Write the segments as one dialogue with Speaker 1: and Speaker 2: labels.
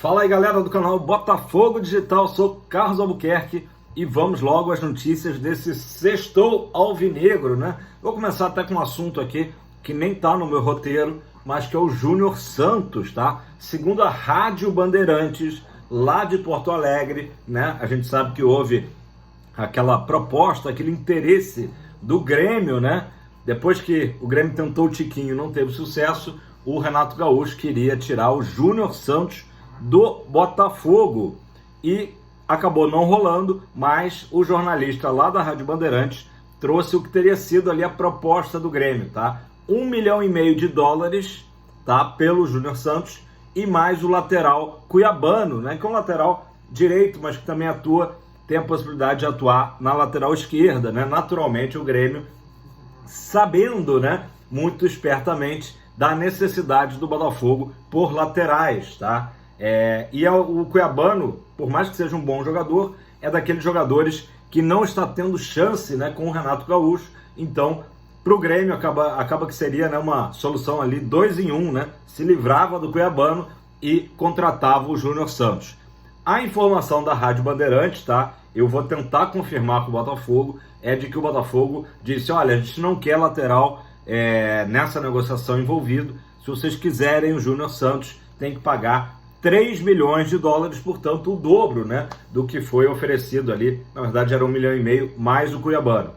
Speaker 1: Fala aí, galera do canal Botafogo Digital, sou Carlos Albuquerque e vamos logo às notícias desse sextou alvinegro, né? Vou começar até com um assunto aqui que nem tá no meu roteiro, mas que é o Júnior Santos, tá? Segundo a Rádio Bandeirantes, lá de Porto Alegre, né? A gente sabe que houve aquela proposta, aquele interesse do Grêmio, né? Depois que o Grêmio tentou o Tiquinho e não teve sucesso, o Renato Gaúcho queria tirar o Júnior Santos do Botafogo e acabou não rolando, mas o jornalista lá da Rádio Bandeirantes trouxe o que teria sido ali a proposta do Grêmio, tá? $1,5 milhão, tá? Pelo Júnior Santos e mais o lateral cuiabano, né? Que é um lateral direito, mas que também tem a possibilidade de atuar na lateral esquerda, né? Naturalmente o Grêmio, sabendo, né, muito espertamente da necessidade do Botafogo por laterais, tá? O cuiabano, por mais que seja um bom jogador, é daqueles jogadores que não está tendo chance, né, com o Renato Gaúcho. Então, para o Grêmio, acaba que seria, né, uma solução ali 2 em 1, né? Se livrava do cuiabano e contratava o Júnior Santos. A informação da Rádio Bandeirantes, tá? Eu vou tentar confirmar com o Botafogo, é de que o Botafogo disse: olha, a gente não quer lateral nessa negociação envolvido. Se vocês quiserem o Júnior Santos, tem que pagar $3 milhões, portanto o dobro, né, do que foi oferecido ali. Na verdade era $1,5 milhão mais o cuiabano.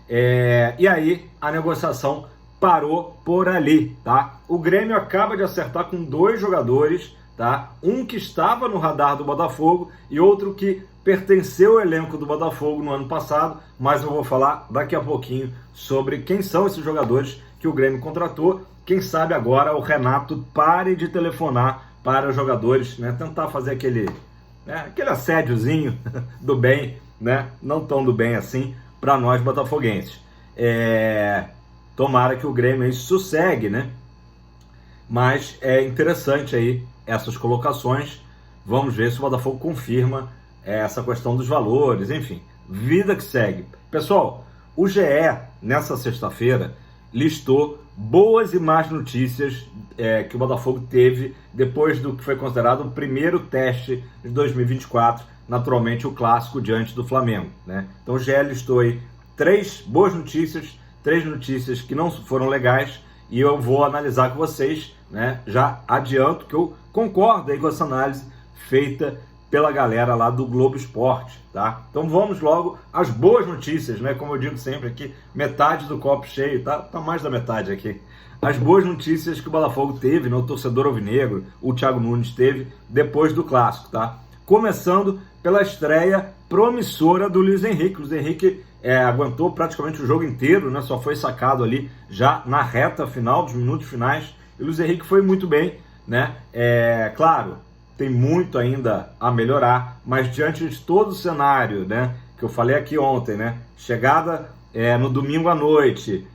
Speaker 1: E aí a negociação parou por ali, tá? O Grêmio acaba de acertar com 2 jogadores, tá? Um que estava no radar do Botafogo e outro que pertenceu ao elenco do Botafogo no ano passado, mas eu vou falar daqui a pouquinho sobre quem são esses jogadores que o Grêmio contratou. Quem sabe agora o Renato pare de telefonar para os jogadores, né? Tentar fazer aquele assédiozinho do bem, né? Não tão do bem assim para nós botafoguenses. Tomara que o Grêmio aí sossegue, né? Mas é interessante aí essas colocações. Vamos ver se o Botafogo confirma essa questão dos valores, enfim, vida que segue. Pessoal, o GE, nessa sexta-feira, listou boas e más notícias que o Botafogo teve depois do que foi considerado o primeiro teste de 2024, naturalmente o clássico diante do Flamengo, né? Então o GE listou aí 3 boas notícias, 3 notícias que não foram legais, e eu vou analisar com vocês, né? Já adianto que eu concordo aí com essa análise feita pela galera lá do Globo Esporte, tá? Então vamos logo às boas notícias, né? Como eu digo sempre aqui, metade do copo cheio, tá mais da metade aqui. As boas notícias que o Botafogo teve, né? O torcedor alvinegro, o Thiago Nunes teve depois do clássico, tá? Começando pela estreia promissora do Luiz Henrique. O Luiz Henrique aguentou praticamente o jogo inteiro, né? Só foi sacado ali já na reta final, dos minutos finais. E o Luiz Henrique foi muito bem, né? Claro, tem muito ainda a melhorar, mas diante de todo o cenário, né, que eu falei aqui ontem, né, chegada no domingo à noite,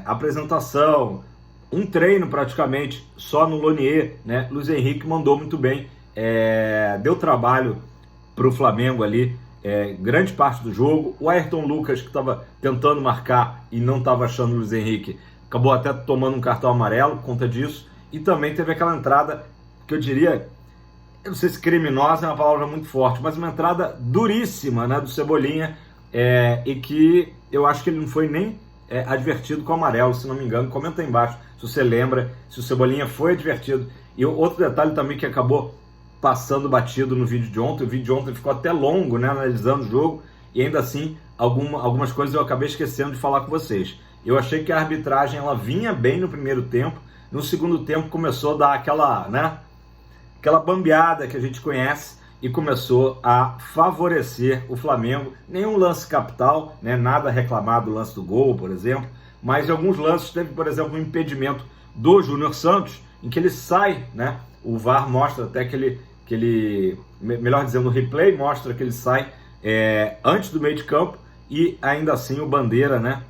Speaker 1: apresentação, um treino praticamente só no Lonier, né, Luiz Henrique mandou muito bem, deu trabalho para o Flamengo ali, grande parte do jogo. O Ayrton Lucas, que estava tentando marcar e não estava achando o Luiz Henrique, acabou até tomando um cartão amarelo por conta disso, e também teve aquela entrada que eu diria, eu não sei se criminosa é uma palavra muito forte, mas uma entrada duríssima, né, do Cebolinha, e que eu acho que ele não foi nem advertido com amarelo, se não me engano. Comenta aí embaixo se você lembra, se o Cebolinha foi advertido. E outro detalhe também que acabou passando batido no vídeo de ontem, o vídeo de ontem ficou até longo, né, analisando o jogo, e ainda assim algumas coisas eu acabei esquecendo de falar com vocês. Eu achei que a arbitragem ela vinha bem no primeiro tempo, no segundo tempo começou a dar aquela bambeada que a gente conhece e começou a favorecer o Flamengo. Nenhum lance capital, né? Nada reclamado do lance do gol, por exemplo, mas em alguns lances teve, por exemplo, um impedimento do Júnior Santos, em que ele sai, né? O VAR mostra até que ele, melhor dizendo, o replay mostra que ele sai antes do meio de campo, e ainda assim o Bandeira, né,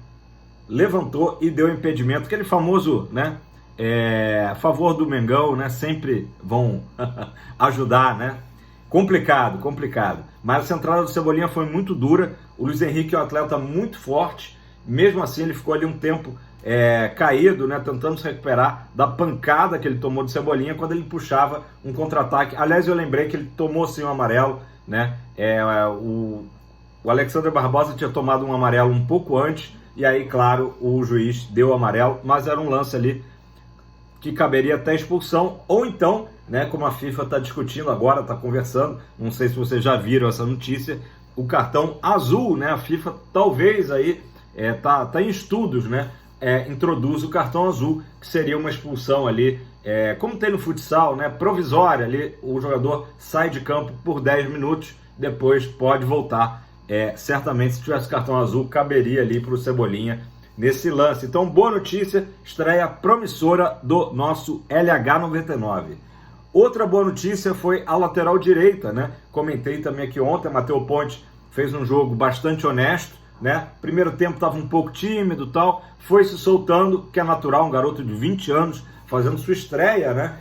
Speaker 1: levantou e deu impedimento, aquele famoso, né, a favor do Mengão, né? Sempre vão ajudar, né? Complicado. Mas a entrada do Cebolinha foi muito dura. O Luiz Henrique é um atleta muito forte. Mesmo assim, ele ficou ali um tempo caído, né, tentando se recuperar da pancada que ele tomou de Cebolinha quando ele puxava um contra-ataque. Aliás, eu lembrei que ele tomou sim um amarelo, né? O Alexandre Barbosa tinha tomado um amarelo um pouco antes, e aí, claro, o juiz deu o amarelo, mas era um lance ali que caberia até expulsão, ou então, né, como a FIFA está discutindo agora, está conversando, não sei se vocês já viram essa notícia, o cartão azul, né, a FIFA talvez aí, tá em estudos, né, introduz o cartão azul, que seria uma expulsão ali, como tem no futsal, né, provisória ali, o jogador sai de campo por 10 minutos, depois pode voltar. Certamente, se tivesse cartão azul, caberia ali para o Cebolinha nesse lance. Então, boa notícia, estreia promissora do nosso LH99. Outra boa notícia foi a lateral direita, né? Comentei também aqui ontem, Matheus Ponte fez um jogo bastante honesto, né? Primeiro tempo estava um pouco tímido e tal, foi se soltando, que é natural, um garoto de 20 anos fazendo sua estreia, né?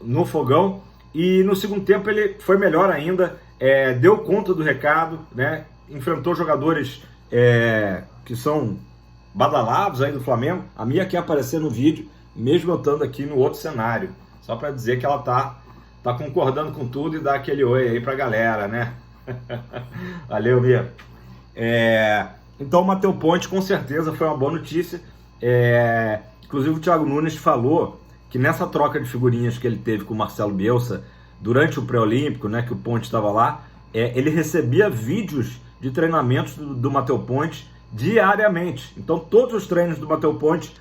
Speaker 1: No Fogão. E no segundo tempo ele foi melhor ainda, deu conta do recado, né? Enfrentou jogadores que são badalados aí do Flamengo. A Mia quer aparecer no vídeo, mesmo eu estando aqui no outro cenário, só para dizer que ela tá concordando com tudo e dar aquele oi aí pra galera, né? Valeu, Mia. Então o Matheus Ponte com certeza foi uma boa notícia. Inclusive o Thiago Nunes falou que nessa troca de figurinhas que ele teve com o Marcelo Bielsa durante o pré-olímpico, né, que o Ponte estava lá, ele recebia vídeos de treinamentos do Matheus Ponte diariamente. Então todos os treinos do Matheus Ponte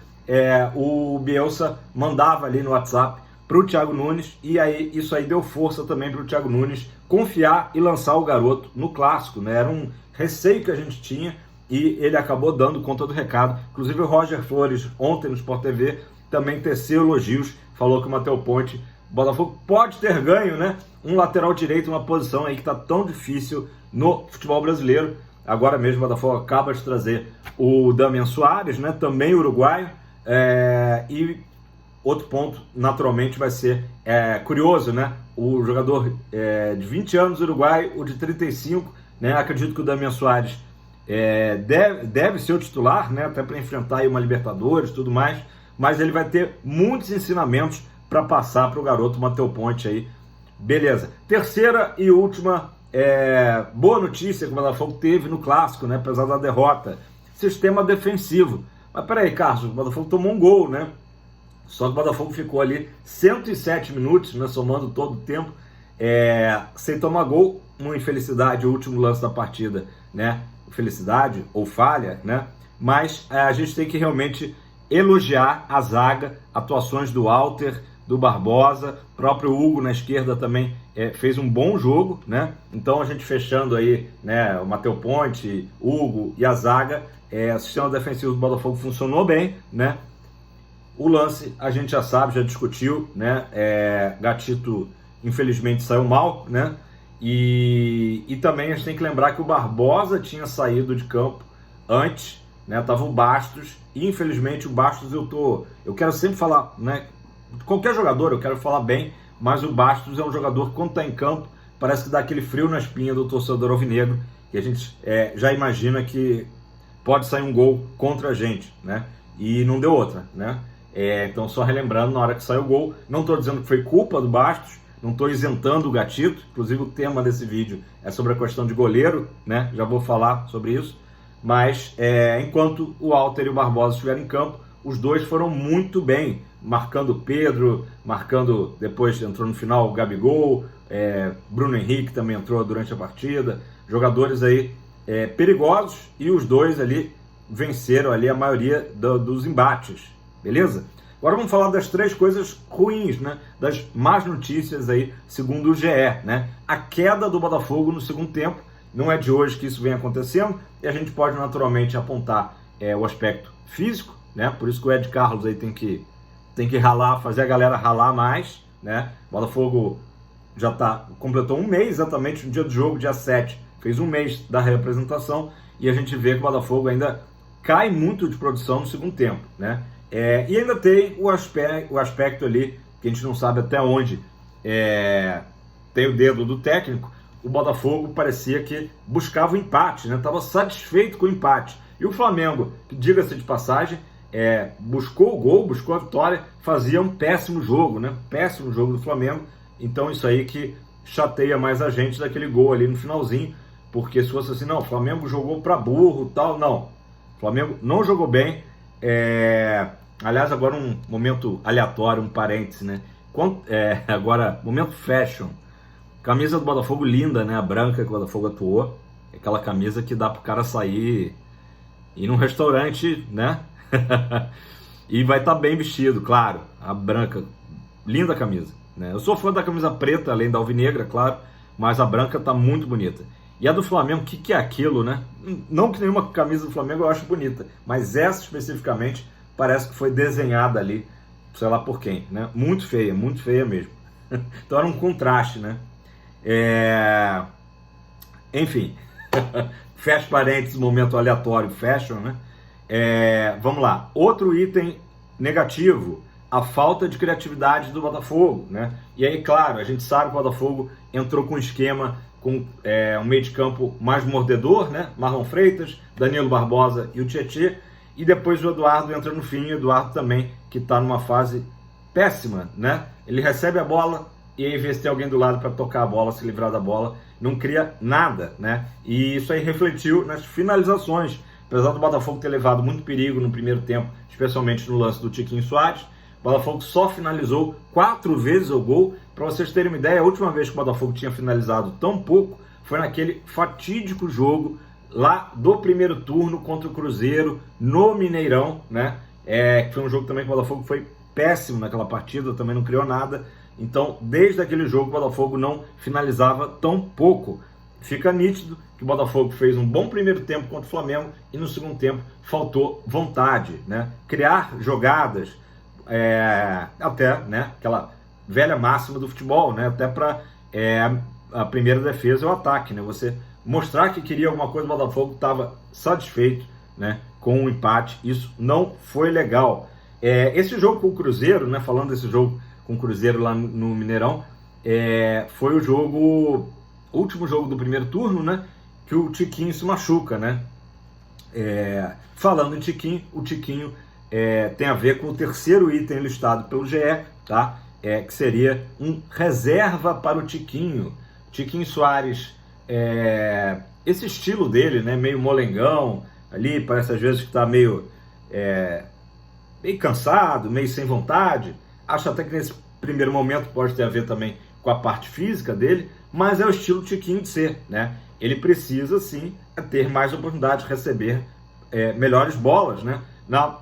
Speaker 1: o Bielsa mandava ali no WhatsApp para o Thiago Nunes, e aí isso aí deu força também para o Thiago Nunes confiar e lançar o garoto no clássico, né? Era um receio que a gente tinha e ele acabou dando conta do recado. Inclusive o Roger Flores ontem no Sport TV também teceu elogios, falou que o Matheus Ponte, o Botafogo pode ter ganho, né? Um lateral direito, uma posição aí que está tão difícil no futebol brasileiro. Agora mesmo o Botafogo acaba de trazer o Damian Soares, né? Também uruguaio. E outro ponto, naturalmente, vai ser curioso, né? O jogador de 20 anos uruguaio, o de 35, né? Acredito que o Damian Soares deve ser o titular, né? Até para enfrentar aí uma Libertadores e tudo mais. Mas ele vai ter muitos ensinamentos para passar para o garoto Matheus Ponte aí. Beleza. Terceira e última boa notícia que o Botafogo teve no Clássico, né? Apesar da derrota. Sistema defensivo. Mas peraí, Carlos, o Botafogo tomou um gol, né? Só que o Botafogo ficou ali 107 minutos, né? Somando todo o tempo, sem tomar gol. Uma infelicidade, o último lance da partida, né? Felicidade ou falha, né? Mas a gente tem que realmente elogiar a zaga, atuações do Walter, do Barbosa, próprio Hugo na esquerda também fez um bom jogo, né? Então a gente fechando aí, né, o Matheus Ponte, Hugo e a zaga, o sistema defensivo do Botafogo funcionou bem, né? O lance a gente já sabe, já discutiu, né? Gatito infelizmente saiu mal, né? E também a gente tem que lembrar que o Barbosa tinha saído de campo antes, né? Tava o Bastos, e infelizmente o Bastos eu quero sempre falar, né? Qualquer jogador eu quero falar bem, mas o Bastos é um jogador que quando está em campo parece que dá aquele frio na espinha do torcedor alvinegro, e a gente já imagina que pode sair um gol contra a gente, né? E não deu outra, né? Então só relembrando, na hora que saiu o gol, não estou dizendo que foi culpa do Bastos, não estou isentando o Gatito, inclusive o tema desse vídeo é sobre a questão de goleiro, né? Já vou falar sobre isso, mas enquanto o Walter e o Barbosa estiveram em campo, os dois foram muito bem, marcando o Pedro, marcando, depois entrou no final o Gabigol, Bruno Henrique também entrou durante a partida, jogadores aí perigosos, e os dois ali venceram ali a maioria dos embates, beleza? Agora vamos falar das três coisas ruins, né? Das más notícias aí, segundo o GE, né? A queda do Botafogo no segundo tempo, não é de hoje que isso vem acontecendo, e a gente pode naturalmente apontar o aspecto físico, né? Por isso que o Ed Carlos aí tem que ralar, fazer a galera ralar mais, né? O Botafogo já completou um mês exatamente no dia do jogo, dia 7, fez um mês da reapresentação, e a gente vê que o Botafogo ainda cai muito de produção no segundo tempo, né? E ainda tem o aspecto ali, que a gente não sabe até onde tem o dedo do técnico. O Botafogo parecia que buscava o empate, né? Estava satisfeito com o empate. E o Flamengo, que diga-se de passagem, buscou o gol, buscou a vitória, fazia um péssimo jogo, né? Péssimo jogo do Flamengo. Então isso aí que chateia mais a gente daquele gol ali no finalzinho, porque se fosse assim, não, o Flamengo jogou para burro, tal, não. O Flamengo não jogou bem. Aliás, agora um momento aleatório, um parêntese, né? Agora, momento fashion. Camisa do Botafogo linda, né? A branca que o Botafogo atuou. Aquela camisa que dá pro cara sair, ir num restaurante, né? E vai estar bem vestido, claro. A branca, linda camisa, né? Eu sou fã da camisa preta, além da alvinegra, claro, mas a branca tá muito bonita. E a do Flamengo, o que é aquilo, né? Não que nenhuma camisa do Flamengo eu acho bonita, mas essa especificamente parece que foi desenhada ali, sei lá por quem, né? Muito feia mesmo. Então era um contraste, né? Enfim, fecha parênteses, momento aleatório, fashion, né? Vamos lá, outro item negativo, a falta de criatividade do Botafogo, né? E aí, claro, a gente sabe que o Botafogo entrou com um esquema com um meio de campo mais mordedor, né? Marlon Freitas, Danilo Barbosa e o Tietê, e depois o Eduardo entra no fim, o Eduardo também, que está numa fase péssima, né? Ele recebe a bola e aí vê se tem alguém do lado para tocar a bola, se livrar da bola, não cria nada, né? E isso aí refletiu nas finalizações. Apesar do Botafogo ter levado muito perigo no primeiro tempo, especialmente no lance do Tiquinho Soares, o Botafogo só finalizou 4 vezes o gol. Para vocês terem uma ideia, a última vez que o Botafogo tinha finalizado tão pouco foi naquele fatídico jogo lá do primeiro turno contra o Cruzeiro no Mineirão, né? Que foi um jogo também que o Botafogo foi péssimo naquela partida, também não criou nada. Então, desde aquele jogo, o Botafogo não finalizava tão pouco. Fica nítido que o Botafogo fez um bom primeiro tempo contra o Flamengo e no segundo tempo faltou vontade, né? Criar jogadas, até, né? Aquela velha máxima do futebol, né? Até para a primeira defesa é o ataque, né? Você mostrar que queria alguma coisa, o Botafogo estava satisfeito, né? Com o empate, isso não foi legal. Esse jogo com o Cruzeiro, né? Falando desse jogo com o Cruzeiro lá no Mineirão, foi o último jogo do primeiro turno, né? Que o Tiquinho se machuca, né? Falando em Tiquinho, o Tiquinho tem a ver com o terceiro item listado pelo GE, tá? Que seria um reserva para o Tiquinho. Tiquinho Soares, esse estilo dele, né? Meio molengão, ali, parece às vezes que está meio cansado, meio sem vontade. Acho até que nesse primeiro momento pode ter a ver também com a parte física dele, mas é o estilo Tiquinho de ser, né? Ele precisa, sim, ter mais oportunidade de receber melhores bolas, né? Na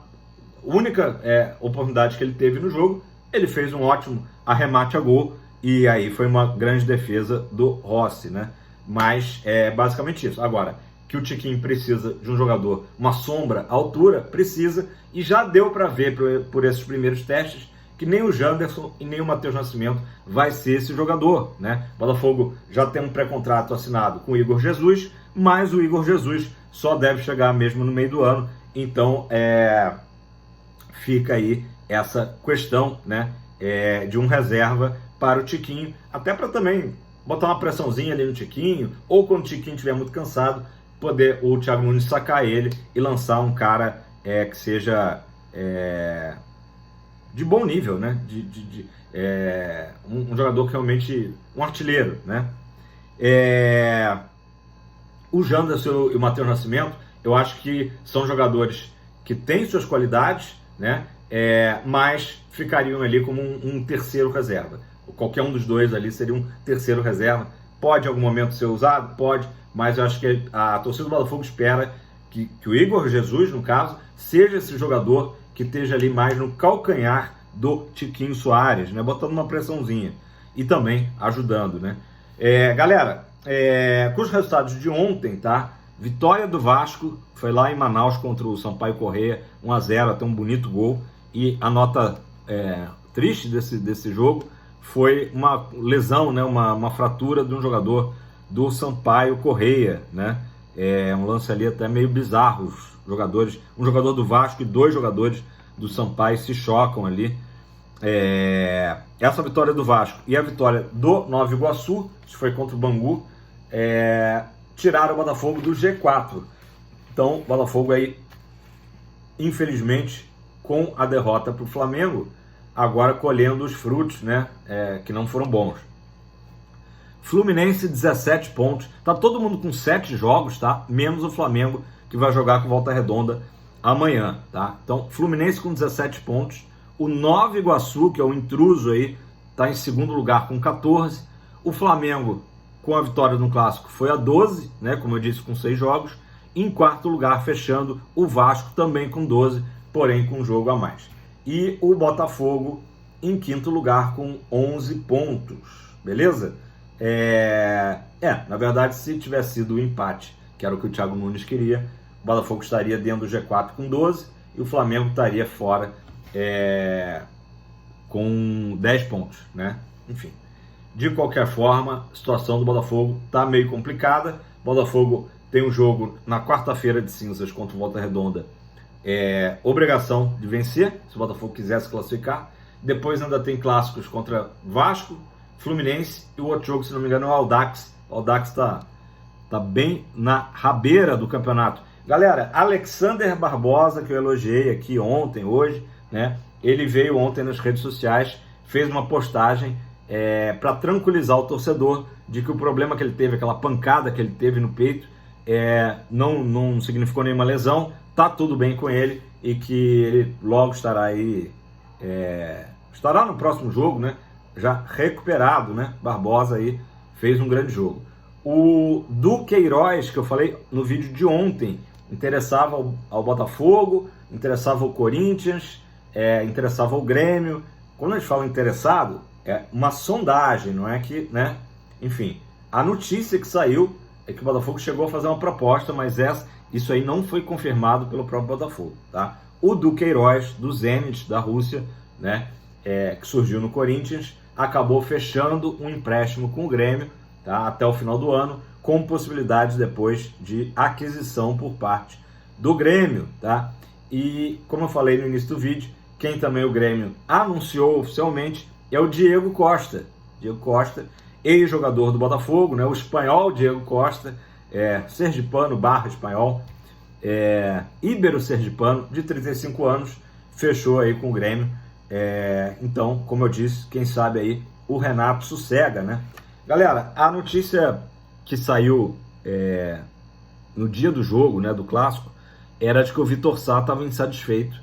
Speaker 1: única oportunidade que ele teve no jogo, ele fez um ótimo arremate a gol, e aí foi uma grande defesa do Rossi, né? Mas é basicamente isso. Agora, que o Tiquinho precisa de um jogador, uma sombra à altura, precisa, e já deu para ver por esses primeiros testes que nem o Janderson e nem o Matheus Nascimento vai ser esse jogador, né? O Botafogo já tem um pré-contrato assinado com o Igor Jesus, mas o Igor Jesus só deve chegar mesmo no meio do ano, então fica aí essa questão, né? De um reserva para o Tiquinho, até para também botar uma pressãozinha ali no Tiquinho, ou quando o Tiquinho estiver muito cansado, poder o Thiago Nunes sacar ele e lançar um cara que seja de bom nível, né? Um jogador que realmente, um artilheiro, né? O Janderson e o Matheus Nascimento, eu acho que são jogadores que têm suas qualidades, né? Mas ficariam ali como um terceiro reserva. Qualquer um dos dois ali seria um terceiro reserva. Pode em algum momento ser usado? Pode, mas eu acho que a torcida do Botafogo espera que o Igor Jesus, no caso, seja esse jogador que esteja ali mais no calcanhar do Tiquinho Soares, né? Botando uma pressãozinha e também ajudando, né? Galera, com os resultados de ontem, tá? Vitória do Vasco, foi lá em Manaus contra o Sampaio Corrêa, 1-0, até um bonito gol. E a nota triste desse jogo foi uma lesão, né? Uma fratura de um jogador do Sampaio Corrêa, né? Um lance ali até meio bizarro. Os jogadores, um jogador do Vasco e 2 jogadores do Sampaio se chocam ali. Essa vitória do Vasco e a vitória do Nova Iguaçu, que foi contra o Bangu, tiraram o Botafogo do G4. Então, o Botafogo aí, infelizmente, com a derrota para o Flamengo, agora colhendo os frutos, né, que não foram bons. Fluminense 17 pontos, tá todo mundo com 7 jogos, tá? Menos o Flamengo, que vai jogar com Volta Redonda amanhã, tá? Então, Fluminense com 17 pontos, o Nova Iguaçu, que é o intruso aí, tá em segundo lugar com 14, o Flamengo, com a vitória no Clássico, foi a 12, né, como eu disse, com 6 jogos, em quarto lugar, fechando o Vasco também com 12, porém com um jogo a mais. E o Botafogo em quinto lugar com 11 pontos, beleza? Na verdade, se tivesse sido o empate, que era o que o Thiago Nunes queria, o Botafogo estaria dentro do G4 com 12 e o Flamengo estaria fora com 10 pontos, né? Enfim, de qualquer forma, a situação do Botafogo está meio complicada. O Botafogo tem um jogo na quarta-feira de cinzas contra o Volta Redonda, obrigação de vencer, se o Botafogo quisesse classificar. Depois ainda tem clássicos contra Vasco, Fluminense e o outro jogo, se não me engano, é o Audax. O Audax está bem na rabeira do campeonato. Galera, Alexander Barbosa, que eu elogiei aqui ontem, hoje, né? Ele veio ontem nas redes sociais, fez uma postagem para tranquilizar o torcedor de que o problema que ele teve, aquela pancada que ele teve no peito, não significou nenhuma lesão, tá tudo bem com ele e que ele logo estará aí, estará no próximo jogo, né? Já recuperado, né? Barbosa aí fez um grande jogo. O Duqueiroz, que eu falei no vídeo de ontem, interessava ao Botafogo, interessava ao Corinthians, interessava ao Grêmio. Quando a gente fala interessado, é uma sondagem, não é que, né? Enfim, a notícia que saiu é que o Botafogo chegou a fazer uma proposta, mas isso aí não foi confirmado pelo próprio Botafogo, tá? O Duqueiroz, do Zenit, da Rússia, né? Que surgiu no Corinthians, acabou fechando um empréstimo com o Grêmio, tá? Até o final do ano, com possibilidades depois de aquisição por parte do Grêmio, tá? E como eu falei no início do vídeo, quem também o Grêmio anunciou oficialmente é o Diego Costa. Diego Costa, ex-jogador do Botafogo, né? O espanhol Diego Costa, sergipano / espanhol, ibero-sergipano, de 35 anos, fechou aí com o Grêmio. Então, como eu disse, quem sabe aí o Renato sossega, né? Galera, a notícia que saiu no dia do jogo, né, do Clássico, era de que o Vitor Sá estava insatisfeito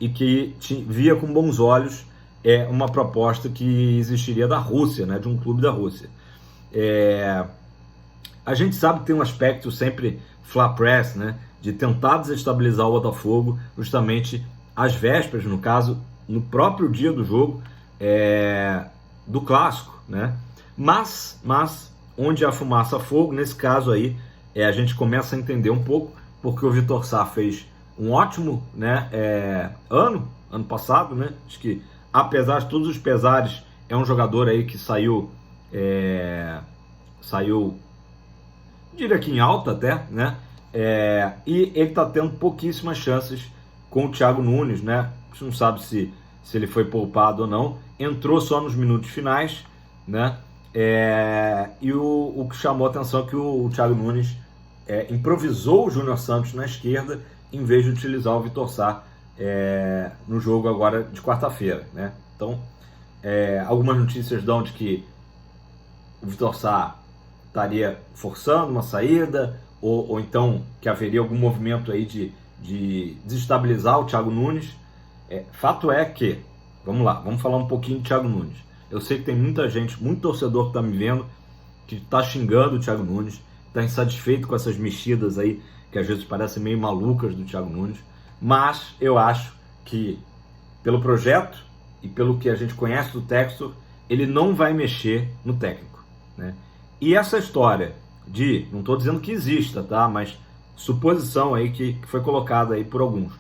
Speaker 1: e que via com bons olhos uma proposta que existiria da Rússia, né, de um clube da Rússia. A gente sabe que tem um aspecto sempre fla press, né, de tentar desestabilizar o Botafogo justamente às vésperas, no caso, no próprio dia do jogo do Clássico, né? Mas onde há fumaça há fogo, nesse caso aí, a gente começa a entender um pouco, porque o Vitor Sá fez um ótimo, né, ano passado, né? Acho que, apesar de todos os pesares, é um jogador aí que saiu, diria que em alta até, né? E ele está tendo pouquíssimas chances com o Thiago Nunes, né? A gente não sabe se ele foi poupado ou não. Entrou só nos minutos finais, né? E o que chamou a atenção é que o Thiago Nunes improvisou o Júnior Santos na esquerda em vez de utilizar o Vitor Sá no jogo agora de quarta-feira, né? Então, algumas notícias dão de que o Vitor Sá estaria forçando uma saída, ou então que haveria algum movimento aí de desestabilizar o Thiago Nunes. Fato é que, vamos lá, vamos falar um pouquinho do Thiago Nunes. Eu sei que tem muita gente, muito torcedor que está me vendo, que está xingando o Thiago Nunes, está insatisfeito com essas mexidas aí, que às vezes parecem meio malucas do Thiago Nunes, mas eu acho que, pelo projeto e pelo que a gente conhece do Textor, ele não vai mexer no técnico, né? E essa história não estou dizendo que exista, tá? Mas suposição aí que foi colocada aí por alguns,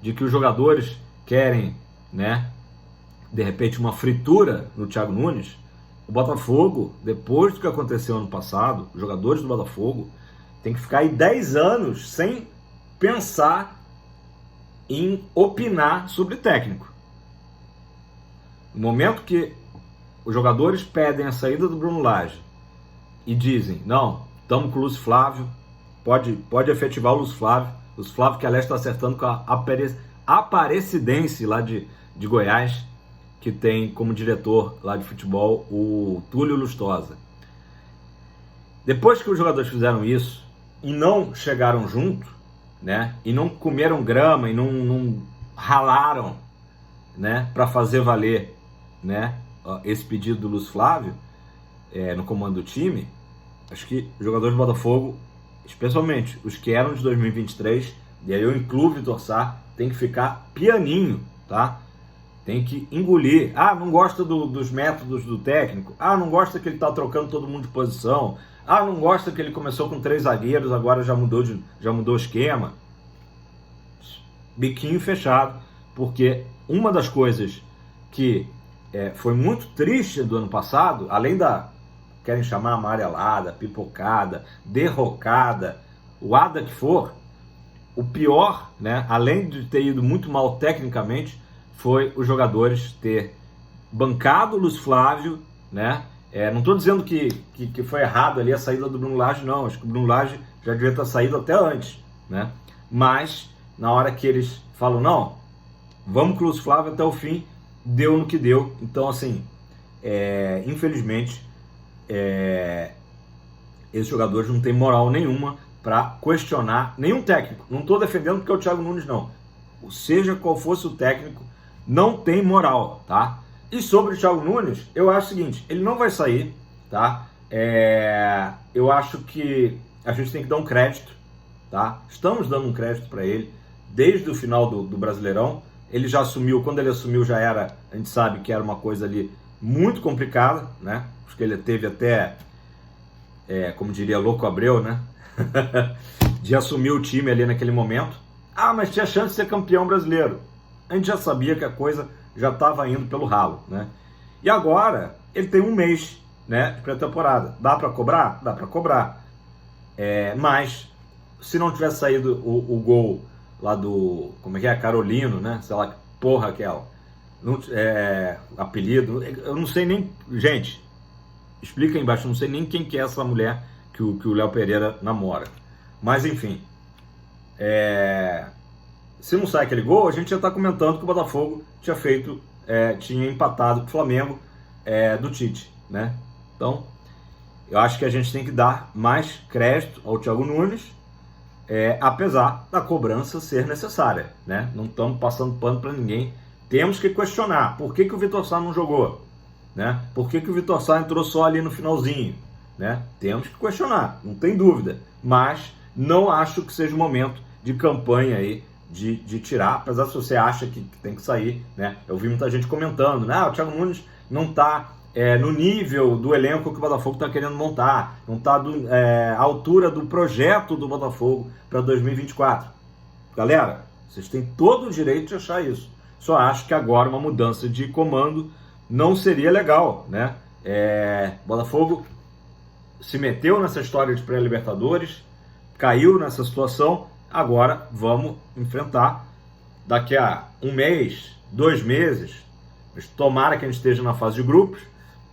Speaker 1: de que os jogadores querem, né, de repente uma fritura no Thiago Nunes. O Botafogo, depois do que aconteceu ano passado, os jogadores do Botafogo têm que ficar aí 10 anos sem pensar em opinar sobre técnico. No momento que os jogadores pedem a saída do Bruno Lage e dizem, não, estamos com o Lúcio Flávio, pode efetivar o Lúcio Flávio que aliás está acertando com a Aparecidense lá de Goiás, que tem como diretor lá de futebol o Túlio Lustosa. Depois que os jogadores fizeram isso e não chegaram junto, né, e não comeram grama e não ralaram, né, para fazer valer, né, esse pedido do Lúcio Flávio no comando do time, acho que os jogadores do Botafogo, especialmente os que eram de 2023, e aí eu incluo o Vitor Sá, tem que ficar pianinho, tá? Tem que engolir. Ah, não gosta dos métodos do técnico. Ah, não gosta que ele tá trocando todo mundo de posição. Ah, não gosta que ele começou com 3 zagueiros, agora já mudou o esquema. Biquinho fechado, porque uma das coisas que foi muito triste do ano passado, além da, querem chamar amarelada, pipocada, derrocada, o ADA que for, o pior, né, além de ter ido muito mal tecnicamente, foi os jogadores ter bancado o Lúcio Flávio, né? Não estou dizendo que foi errado ali a saída do Bruno Lage, não. Acho que o Bruno Lage já devia ter saído até antes, né? Mas, na hora que eles falam, não, vamos com o Lúcio Flávio até o fim, deu no que deu. Então, assim, infelizmente, esses jogadores não têm moral nenhuma para questionar nenhum técnico. Não estou defendendo porque é o Thiago Nunes, não. Seja qual fosse o técnico, não tem moral, tá? E sobre o Thiago Nunes, eu acho o seguinte, ele não vai sair, tá? Eu acho que a gente tem que dar um crédito, tá? Estamos dando um crédito para ele, desde o final do Brasileirão. Ele já assumiu, quando ele assumiu já era, a gente sabe que era uma coisa ali muito complicada, né? Acho que ele teve até, como diria Louco Abreu, né? De assumir o time ali naquele momento. Ah, mas tinha chance de ser campeão brasileiro. A gente já sabia que a coisa já estava indo pelo ralo, né? E agora, ele tem um mês, né, de pré-temporada. Dá para cobrar? Dá para cobrar. Mas, se não tivesse saído o gol lá do, como é que é? Carolino, né? Sei lá, que porra aquela. Apelido. Eu não sei nem... Gente, explica aí embaixo. Eu não sei nem quem que é essa mulher que o Léo Pereira namora. Mas, enfim... Se não sai aquele gol, a gente já está comentando que o Botafogo tinha empatado com o Flamengo do Tite, né? Então, eu acho que a gente tem que dar mais crédito ao Thiago Nunes, apesar da cobrança ser necessária, né? Não estamos passando pano para ninguém. Temos que questionar por que o Vitor Sá não jogou, né? Por que o Vitor Sá entrou só ali no finalzinho, né? Temos que questionar, não tem dúvida, mas não acho que seja o momento de campanha aí de tirar, apesar se você acha que tem que sair, né? Eu vi muita gente comentando, né? O Thiago Nunes não está no nível do elenco que o Botafogo está querendo montar, não está à altura do projeto do Botafogo para 2024. Galera, vocês têm todo o direito de achar isso. Só acho que agora uma mudança de comando não seria legal, né? O Botafogo se meteu nessa história de pré-Libertadores, caiu nessa situação, agora vamos enfrentar daqui a 1 mês, 2 meses, mas tomara que a gente esteja na fase de grupos,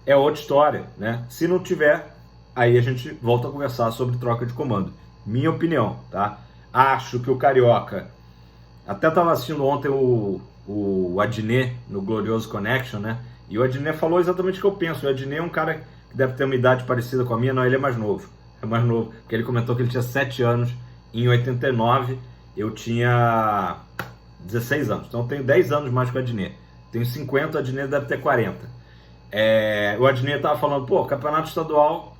Speaker 1: é outra história, né? Se não tiver, aí a gente volta a conversar sobre troca de comando. Minha opinião, tá? Acho que o Carioca, até estava assistindo ontem o Adnet no Glorioso Connection, né? E o Adnet falou exatamente o que eu penso. O Adnet é um cara que deve ter uma idade parecida com a minha, não, ele é mais novo. É mais novo, porque ele comentou que ele tinha 7 anos em 89, eu tinha 16 anos, então eu tenho 10 anos mais que o Adnet. Tenho 50, o Adnet deve ter 40. O Adnet estava falando, campeonato estadual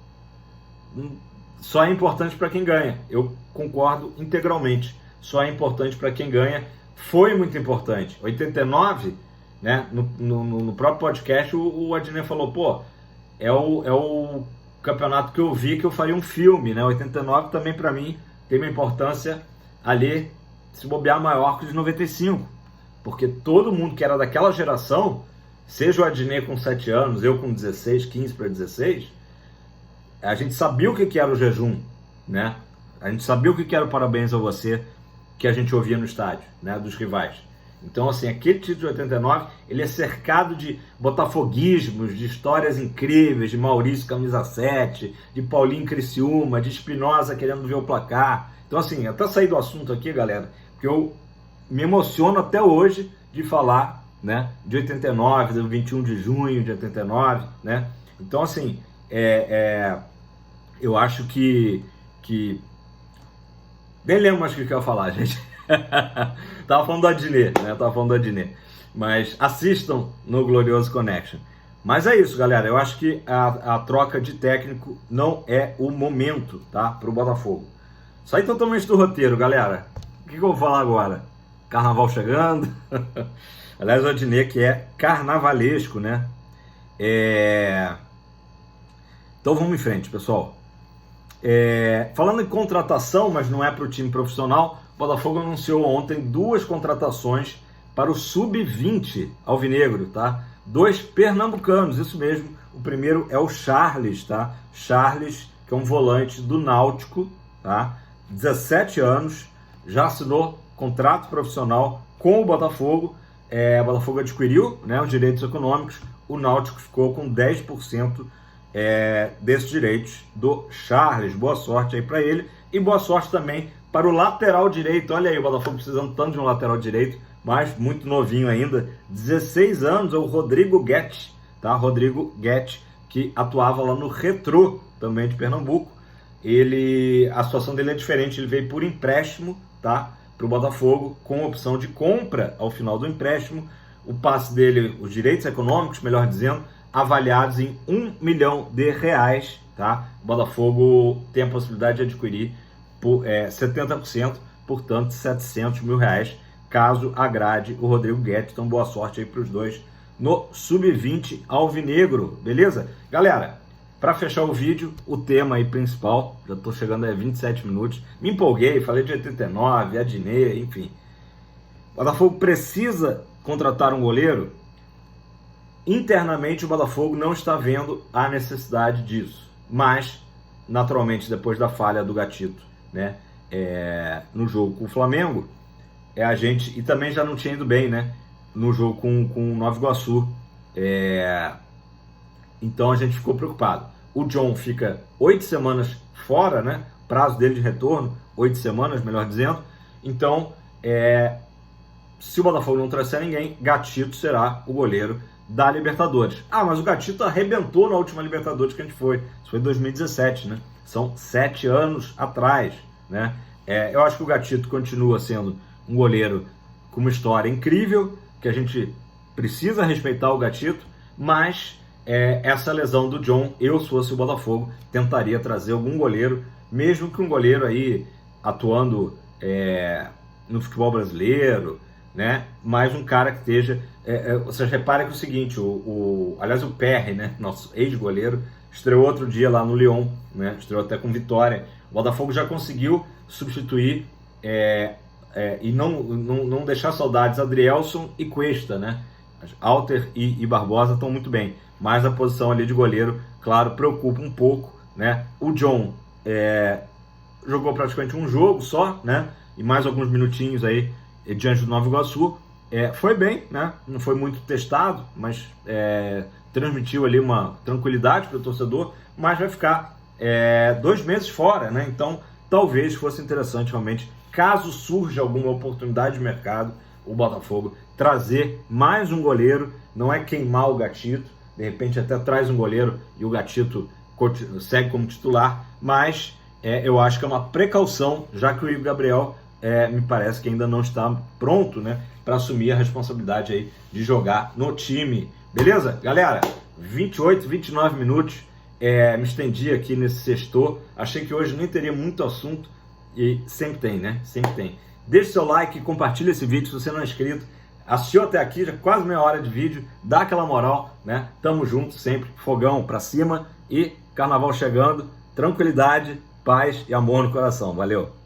Speaker 1: só é importante para quem ganha. Eu concordo integralmente, só é importante para quem ganha. Foi muito importante. 89, né, no próprio podcast, o Adnet falou, é o campeonato que eu vi que eu faria um filme, né? 89 também para mim tem uma importância ali, se bobear, maior que os 95, porque todo mundo que era daquela geração, seja o Adnet com 7 anos, eu com 16, 15 para 16, a gente sabia o que era o jejum, né? A gente sabia o que era o parabéns a você, que a gente ouvia no estádio, né, dos rivais. Então, assim, aquele título de 89, ele é cercado de botafoguismos, de histórias incríveis, de Maurício Camisa 7, de Paulinho Criciúma, de Espinosa querendo ver o placar. Então, assim, até sair do assunto aqui, galera, porque eu me emociono até hoje de falar, né, de 89, do 21 de junho de 89, né? Então, assim, eu acho que... Nem lembro mais o que eu ia falar, gente. Tava falando do Adnet, né? Tava falando do Adnet. Mas assistam no Glorioso Connection. Mas é isso, galera. Eu acho que a troca de técnico não é o momento, tá? Pro Botafogo. Saí totalmente do roteiro, galera. O que eu vou falar agora? Carnaval chegando. Aliás, o Adnet que é carnavalesco, né? Então vamos em frente, pessoal. Falando em contratação, mas não é para o time profissional, o Botafogo anunciou ontem 2 contratações para o Sub-20 alvinegro, tá? 2 pernambucanos, isso mesmo. O primeiro é o Charles, tá? Charles, que é um volante do Náutico, tá? 17 anos, já assinou contrato profissional com o Botafogo. O Botafogo adquiriu, né, os direitos econômicos, o Náutico ficou com 10% desses direitos do Charles. Boa sorte aí para ele e boa sorte também para o lateral direito. Olha aí, o Botafogo precisando tanto de um lateral direito, mas muito novinho ainda, 16 anos, é o Rodrigo Guedes, tá? Rodrigo Guedes, que atuava lá no Retrô, também de Pernambuco. A situação dele é diferente, ele veio por empréstimo, tá? Para o Botafogo, com opção de compra ao final do empréstimo. O passe dele, os direitos econômicos, melhor dizendo, avaliados em R$1 milhão, tá? O Botafogo tem a possibilidade de adquirir por 70%, portanto, R$700 mil, caso agrade o Rodrigo Guedes. Então, boa sorte aí para os dois no Sub-20 alvinegro, beleza? Galera, para fechar o vídeo, o tema aí principal, já estou chegando a 27 minutos, me empolguei, falei de 89, Adnet, enfim. O Botafogo precisa contratar um goleiro. Internamente o Botafogo não está vendo a necessidade disso, mas naturalmente depois da falha do Gatito, né, no jogo com o Flamengo, a gente, e também já não tinha ido bem, né, no jogo com o Nova Iguaçu, então a gente ficou preocupado. O John fica 8 semanas fora, né, prazo dele de retorno, 8 semanas, melhor dizendo. Então, se o Botafogo não trouxer ninguém, Gatito será o goleiro da Libertadores. Ah, mas o Gatito arrebentou na última Libertadores que a gente foi. Isso foi em 2017, né? São 7 anos atrás, né? Eu acho que o Gatito continua sendo um goleiro com uma história incrível, que a gente precisa respeitar o Gatito, mas essa lesão do John, eu, se fosse o Botafogo, tentaria trazer algum goleiro, mesmo que um goleiro aí atuando no futebol brasileiro, né? Mas um cara que esteja... vocês reparem que é o seguinte, aliás, o Perry, né? Nosso ex-goleiro, estreou outro dia lá no Lyon, né? Estreou até com vitória. O Botafogo já conseguiu substituir e não deixar saudades Adrielson e Cuesta, né? Alter e Barbosa estão muito bem, mas a posição ali de goleiro, claro, preocupa um pouco, né? O John jogou praticamente um jogo só, né? E mais alguns minutinhos aí diante do Nova Iguaçu. Foi bem, né? Não foi muito testado, mas transmitiu ali uma tranquilidade para o torcedor, mas vai ficar 2 meses fora, né? Então talvez fosse interessante realmente, caso surja alguma oportunidade de mercado, o Botafogo trazer mais um goleiro. Não é queimar o Gatito, de repente até traz um goleiro e o Gatito segue como titular, mas eu acho que é uma precaução, já que o Igor Gabriel me parece que ainda não está pronto, né, para assumir a responsabilidade aí de jogar no time. Beleza? Galera, 28, 29 minutos, me estendi aqui nesse sextor. Achei que hoje nem teria muito assunto e sempre tem, né? Sempre tem. Deixe seu like, compartilha esse vídeo se você não é inscrito. Assistiu até aqui, já quase meia hora de vídeo, dá aquela moral, né? Tamo junto sempre, fogão pra cima e carnaval chegando, tranquilidade, paz e amor no coração. Valeu!